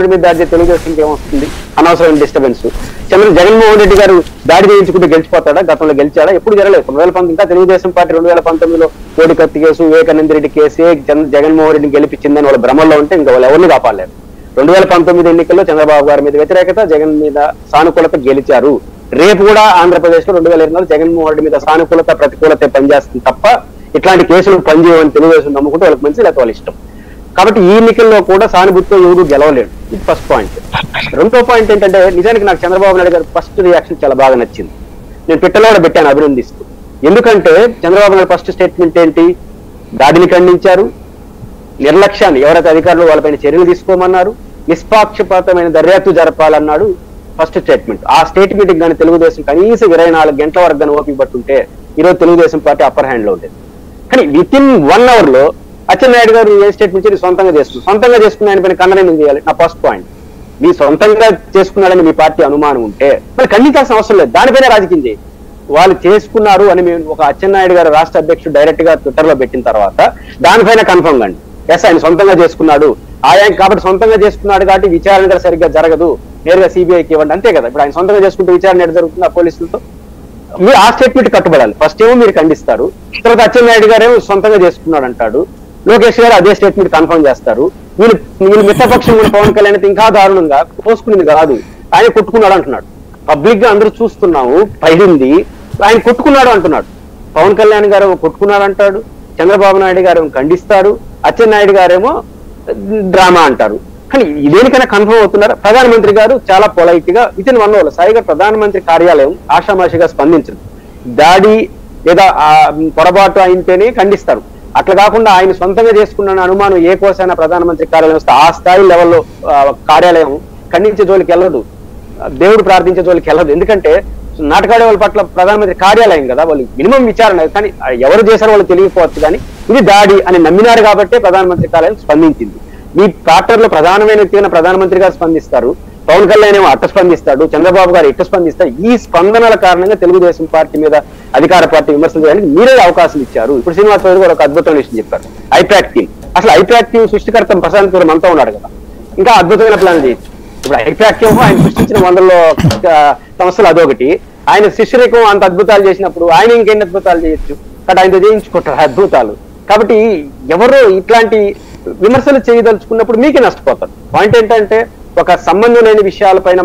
రెడ్డి మీద దాడి తెలుగుదేశంకి ఏమొస్తుంది? అనవసరమైన డిస్టర్బెన్స్. జగన్మోహన్ రెడ్డి గారు దాడి చేయించుకుంటూ గెలిచిపోతాడా? గతంలో గెలిచాడా? ఎప్పుడు జరగలేదు. 2019 ఇంకా తెలుగుదేశం పార్టీ 2019లో కోడి కత్తి కేసు, వివేకానంద రెడ్డి కేసే జగన్మోహన్ రెడ్డిని గెలిపించిందని వాళ్ళ భ్రమల్లో ఉంటే ఇంకా వాళ్ళు ఎవరిని కాపాడలేరు. 2019 ఎన్నికల్లో చంద్రబాబు గారి మీద వ్యతిరేకత, జగన్ మీద సానుకూలత గెలిచారు. రేపు కూడా ఆంధ్రప్రదేశ్ లో 2024 జగన్మోహన్ రెడ్డి మీద సానుకూలత ప్రతికూలత పనిచేస్తుంది తప్ప ఇట్లాంటి కేసులు పనిచేయమని తెలుగుదేశం నమ్ముకుంటే వాళ్ళకి మంచి, లేకపోతే వాళ్ళ ఇష్టం. కాబట్టి ఈ ఎన్నికల్లో కూడా సానుభూతితో ఎవరు గెలవలేడు. ఇది ఫస్ట్ పాయింట్. రెండో పాయింట్ ఏంటంటే, నిజానికి నాకు చంద్రబాబు నాయుడు గారు ఫస్ట్ రియాక్షన్ చాలా బాగా నచ్చింది. నేను ట్విట్టర్లో కూడా పెట్టాను అభినందిస్తూ. ఎందుకంటే చంద్రబాబు నాయుడు ఫస్ట్ స్టేట్మెంట్ ఏంటి? దాడిని ఖండించారు, నిర్లక్ష్యాన్ని ఎవరైతే అధికారులు వాళ్ళపైన చర్యలు తీసుకోమన్నారు, నిష్పాక్షపాతమైన దర్యాప్తు జరపాలన్నాడు ఫస్ట్ స్టేట్మెంట్. ఆ స్టేట్మెంట్ కానీ తెలుగుదేశం కనీసం 24 గంటల వరకు కానీ ఓపిక పట్టుంటే ఈరోజు తెలుగుదేశం పార్టీ అప్పర్ హ్యాండ్ లో ఉండేది. కానీ విత్ ఇన్ 1 hour లో అచ్చెన్నాయుడు గారు ఏ స్టేట్మెంట్ చేసి సొంతంగా చేసుకున్న ఆయన పైన ఖండన ఎందుకు చేయాలి? నా ఫస్ట్ పాయింట్. మీ సొంతంగా చేసుకున్నాడని మీ పార్టీ అనుమానం ఉంటే మరి ఖండించాల్సిన అవసరం లేదు, దానిపైన రాజకీయం చేయి. వాళ్ళు చేసుకున్నారు అని మేము ఒక అచ్చెన్నాయుడు గారు రాష్ట్ర అధ్యక్షుడు డైరెక్ట్ గా ట్విట్టర్ లో పెట్టిన తర్వాత దానిపైన కన్ఫర్మ్ కండి. ఎస్, ఆయన సొంతంగా చేసుకున్నాడు, ఆయన కాబట్టి సొంతంగా చేసుకున్నాడు కాబట్టి విచారణ కూడా సరిగ్గా జరగదు, నేరుగా సిబిఐకి ఇవ్వండి, అంతే కదా. ఇప్పుడు ఆయన సొంతంగా చేసుకుంటే విచారణ ఎక్కడ జరుగుతుంది? ఆ పోలీసులతో. మీరు ఆ స్టేట్మెంట్ కట్టుబడాలి. ఫస్ట్ ఏమో మీరు ఖండిస్తారు, తర్వాత అచ్చెన్నాయుడు గారు ఏమో సొంతంగా చేసుకున్నాడు అంటాడు, లోకేష్ గారు అదే స్టేట్మెంట్ కన్ఫర్మ్ చేస్తారు. వీళ్ళు మిత్రపక్షం ఉన్న పవన్ కళ్యాణ్ అయితే ఇంకా దారుణంగా పోసుకునేది కాదు, ఆయన కొట్టుకున్నాడు అంటున్నాడు. పబ్లిక్ గా అందరూ చూస్తున్నాము, పైడింది ఆయన కొట్టుకున్నాడు అంటున్నాడు. పవన్ కళ్యాణ్ గారు కొట్టుకున్నాడు అంటాడు, చంద్రబాబు నాయుడు గారు ఖండిస్తారు, అచ్చెన్నాయుడు గారేమో డ్రామా అంటారు. కానీ దేనికైనా కన్ఫర్మ్ అవుతున్నారు. ప్రధానమంత్రి గారు చాలా పొలైట్ గా విత్ ఇన్ 1 hour సాయిగా ప్రధానమంత్రి కార్యాలయం ఆషామాషిగా స్పందించదు. దాడి లేదా పొరపాటు అయితేనే ఖండిస్తారు. అట్లా కాకుండా ఆయన సొంతంగా చేసుకున్న అనుమానం ఏ కోసైనా ప్రధానమంత్రి కార్యాలయం వస్తే ఆ స్థాయి లెవెల్లో కార్యాలయం ఖండించే జోలికి వెళ్ళదు, దేవుడు ప్రార్థించే జోలికి వెళ్ళదు. ఎందుకంటే నాటకాడే వాళ్ళ పట్ల ప్రధానమంత్రి కార్యాలయం కదా, వాళ్ళు మినిమం విచారణ. కానీ ఎవరు చేశారో వాళ్ళు తెలియకపోవచ్చు, కానీ ఇది దాడి అని నమ్మినారు కాబట్టే ప్రధానమంత్రి కార్యాలయం స్పందించింది. మీ పార్టీలో ప్రధానమైన వ్యక్తిగా ప్రధానమంత్రి గారు స్పందిస్తారు, పవన్ కళ్యాణ్ ఏమో అట్ట స్పందిస్తాడు, చంద్రబాబు గారు ఇట్ట స్పందిస్తారు. ఈ స్పందనల కారణంగా తెలుగుదేశం పార్టీ మీద అధికార పార్టీ విమర్శలు చేయడానికి మీరే అవకాశం ఇచ్చారు. ఇప్పుడు శ్రీనివాస్ రావు గారు ఒక అద్భుతమైన విషయం చెప్పారు, ఐపాక్ టీమ్. అసలు ఐపాక్ టీమ్ సృష్టికర్త ప్రశాంత్ కిషోర్ మనతో ఉన్నాడు కదా, ఇంకా అద్భుతమైన ప్లాన్ చేయొచ్చు. ఇప్పుడు ఐపాక్ ఏమో ఆయన సృష్టించిన 100లో సంస్థలు అదొకటి, ఆయన శిష్యరికం అంత అద్భుతాలు చేసినప్పుడు ఆయన ఇంకెన్ని అద్భుతాలు చేయొచ్చు, కాబట్టి ఆయనతో చేయించుకుంటారు అద్భుతాలు. కాబట్టి ఎవరు ఇట్లాంటి విమర్శలు చేయదలుచుకున్నప్పుడు మీకే నష్టపోతారు. పాయింట్ ఏంటంటే ఒక సంబంధం లేని విషయాలపైన